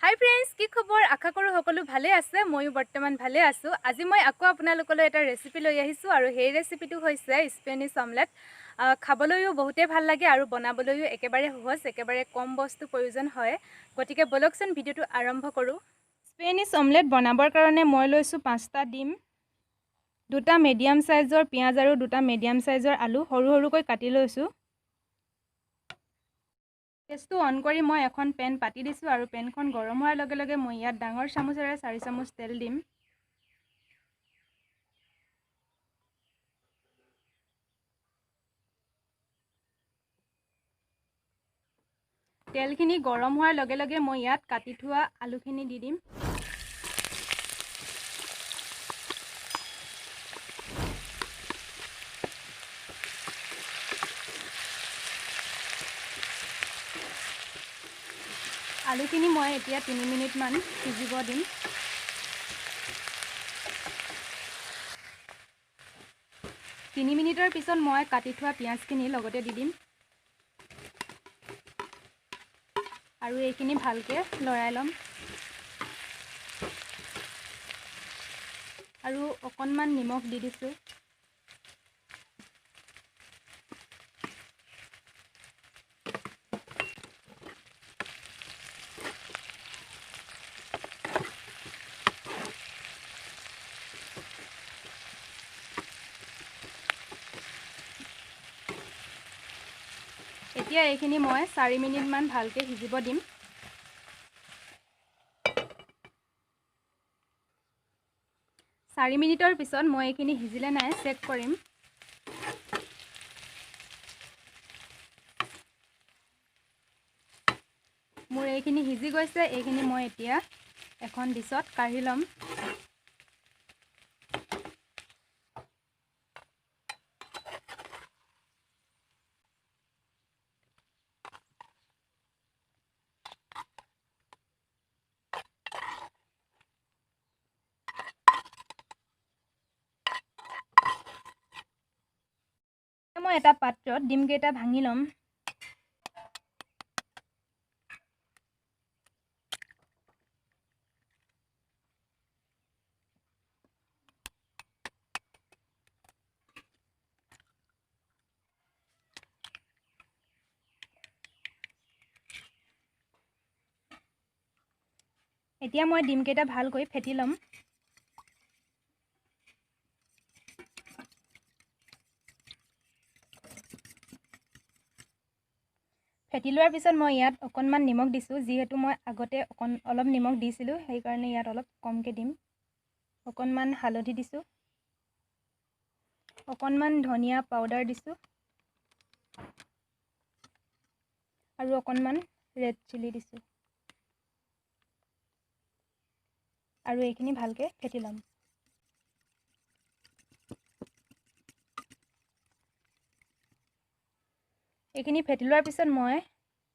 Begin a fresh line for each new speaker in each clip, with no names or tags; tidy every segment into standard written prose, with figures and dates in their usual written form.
হাই friends, কি খবৰ? আশা কৰোঁ সকলো ভালে আছে। ময়ো বৰ্তমান ভালে আছোঁ। আজি মই আকৌ আপোনালোকলৈ এটা ৰেচিপি লৈ আহিছোঁ আৰু সেই ৰেচিপিটো হৈছে স্পেনিছ অমলেট। খাবলৈও বহুতেই ভাল লাগে আৰু বনাবলৈও একেবাৰে সহজ, একেবাৰে কম বস্তু প্ৰয়োজন হয়। গতিকে বলকচোন ভিডিঅ'টো আৰম্ভ কৰোঁ। স্পেনিছ অমলেট বনাবৰ কাৰণে মই লৈছোঁ 5টা ডিম, 2টা মিডিয়াম চাইজৰ পিঁয়াজ আৰু 2টা মিডিয়াম চাইজৰ আলু সৰু সৰুকৈ কাটি লৈছোঁ। গেছটো অন কৰি মই এখন পেন পাতি দিছোঁ আৰু পেনখন গৰম হোৱাৰ লগে লগে মই ইয়াত ডাঙৰ চামুচেৰে 4 চামুচ তেল দিম। তেলখিনি গৰম হোৱাৰ লগে লগে মই ইয়াত কাটি থোৱা আলুখিনি দি দিম। আলুখিনি মই এতিয়া 3 মিনিটমান সিজিব দিম। তিনি মিনিটৰ পিছত মই কাটি থোৱা পিঁয়াজখিনি লগতে দি দিম আৰু এইখিনি ভালকৈ লৰাই ল'ম আৰু অকণমান নিমখ দি দিছোঁ। এতিয়া এইখিনি মই 4 মিনিটমান ভালকৈ সিজিব দিম। 4 মিনিটৰ পিছত মই এইখিনি সিজিলে নাই চেক কৰিম। মোৰ এইখিনি সিজি গৈছে। এইখিনি মই এতিয়া এখন ডিছত কাঢ়ি ল'ম। মই এটা পাত্ৰত ডিমকেইটা ভাঙি ল'ম। এতিয়া মই ডিমকেইটা ভালকৈ ফেটি ল'ম। ফেটি লোৱাৰ পিছত মই ইয়াত অকণমান নিমখ দিছোঁ। যিহেতু মই আগতে অলপ নিমখ দিছিলোঁ, সেইকাৰণে ইয়াত অলপ কমকৈ দিম। অকণমান হালধি দিছোঁ, অকণমান ধনিয়া পাউডাৰ দিছোঁ আৰু অকণমান ৰেড চিলি দিছোঁ আৰু এইখিনি ভালকৈ ফেটি ল'ম। এইখিনি ফেটি লোৱাৰ পিছত মই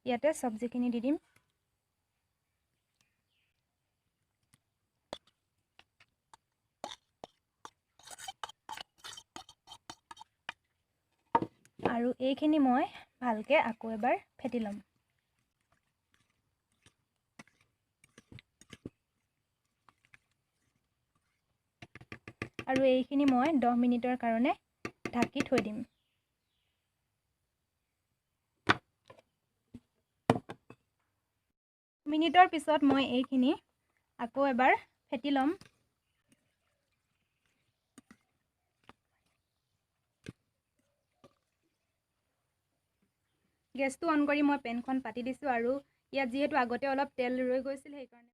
ইয়াতে চব্জিখিনি দি দিম। আৰু এইখিনি মই ভালকৈ আকৌ এবাৰ ফেটি ল'ম। আৰু এইখিনি মই 10 মিনিটৰ কাৰণে ঢাকি থৈ দিম। মিনিটৰ পিছত মই এইখিনি আকৌ এবাৰ ফেটি ল'ম। গেছটো অন কৰি মই পেনখন পাতি দিছোঁ আৰু ইয়াত যিহেতু আগতে অলপ তেল ৰৈ গৈছিল, সেইকাৰণে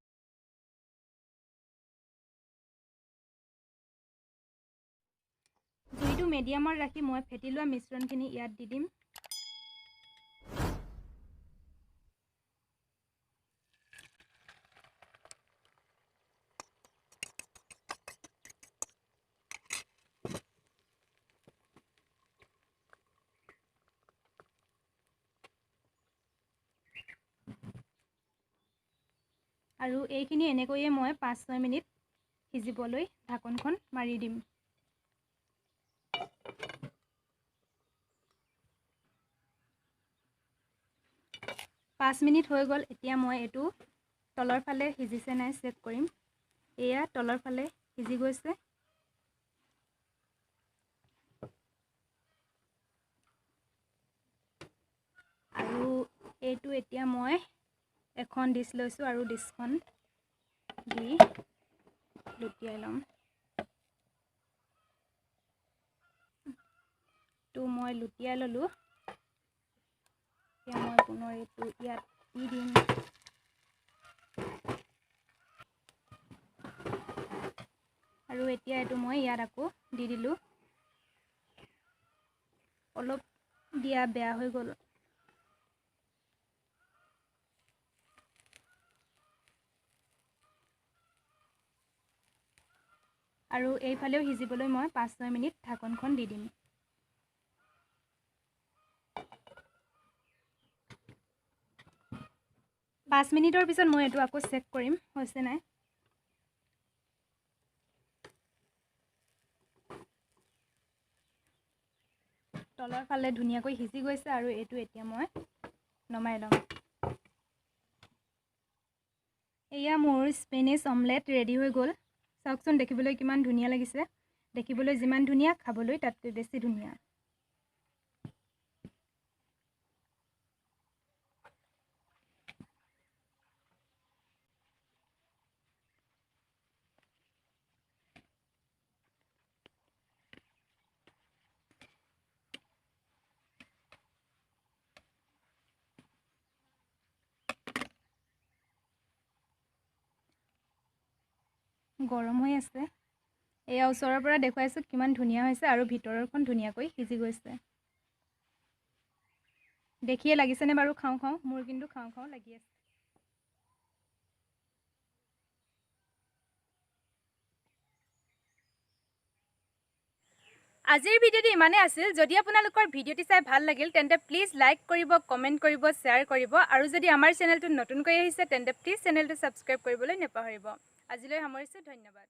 জুইটো মিডিয়ামত ৰাখি মই ফেটি লোৱা মিশ্ৰণখিনি ইয়াত দি দিম। আৰু এইখিনি এনেকৈয়ে মই 5-6 মিনিট সিজিবলৈ ঢাকনখন মাৰি দিম। 5 মিনিট হৈ গ'ল। এতিয়া মই এইটো তলৰ ফালে সিজিছে নাই চেক কৰিম। এয়া তলৰ ফালে সিজি গৈছে। আৰু এইটো এতিয়া মই এখন ডিছ লৈছোঁ আৰু ডিছখন দি লুটিয়াই ল'ম। তো মই লুটিয়াই ল'লোঁ। এতিয়া মই পুনৰ এইটো ইয়াত দি দিম। আৰু এতিয়া এইটো মই ইয়াত আকৌ দি দিলোঁ। অলপ দিয়া বেয়া হৈ গ'ল। আৰু এইফালেও সিজিবলৈ মই 5-6 মিনিট ঢাকনখন দি দিম। 5 মিনিটৰ পিছত মই এইটো আকৌ চেক কৰিম হৈছে নাই। তলৰ ফালে ধুনীয়াকৈ সিজি গৈছে আৰু এইটো এতিয়া মই নমাই ল'ম। এয়া মোৰ স্পেনিছ অমলেট ৰেডি হৈ গ'ল। চাওকচোন দেখিবলৈ কিমান ধুনীয়া লাগিছে। দেখিবলৈ যিমান ধুনীয়া খাবলৈ তাতকৈ বেছি ধুনীয়া। গৰম হৈ আছে। এয়া ওচৰৰ পৰা দেখুৱাইছোঁ কিমান ধুনীয়া হৈছে আৰু ভিতৰখন ধুনীয়াকৈ সিজি গৈছে। দেখিয়ে লাগিছেনে বাৰু খাওঁ খাওঁ? মোৰ কিন্তু খাওঁ খাওঁ লাগি আছে। আজিৰ ভিডিঅ'টো ইমানেই আছিল। যদি আপোনালোকৰ ভিডিঅ'টি চাই ভাল লাগিল তেন্তে প্লিজ লাইক কৰিব, কমেণ্ট কৰিব, শ্বেয়াৰ কৰিব আৰু যদি আমাৰ চেনেলটো নতুনকৈ আহিছে তেন্তে প্লিজ চেনেলটো ছাবস্ক্ৰাইব কৰিবলৈ নাপাহৰিব। আজিলৈ সামৰিছোঁ। ধন্যবাদ।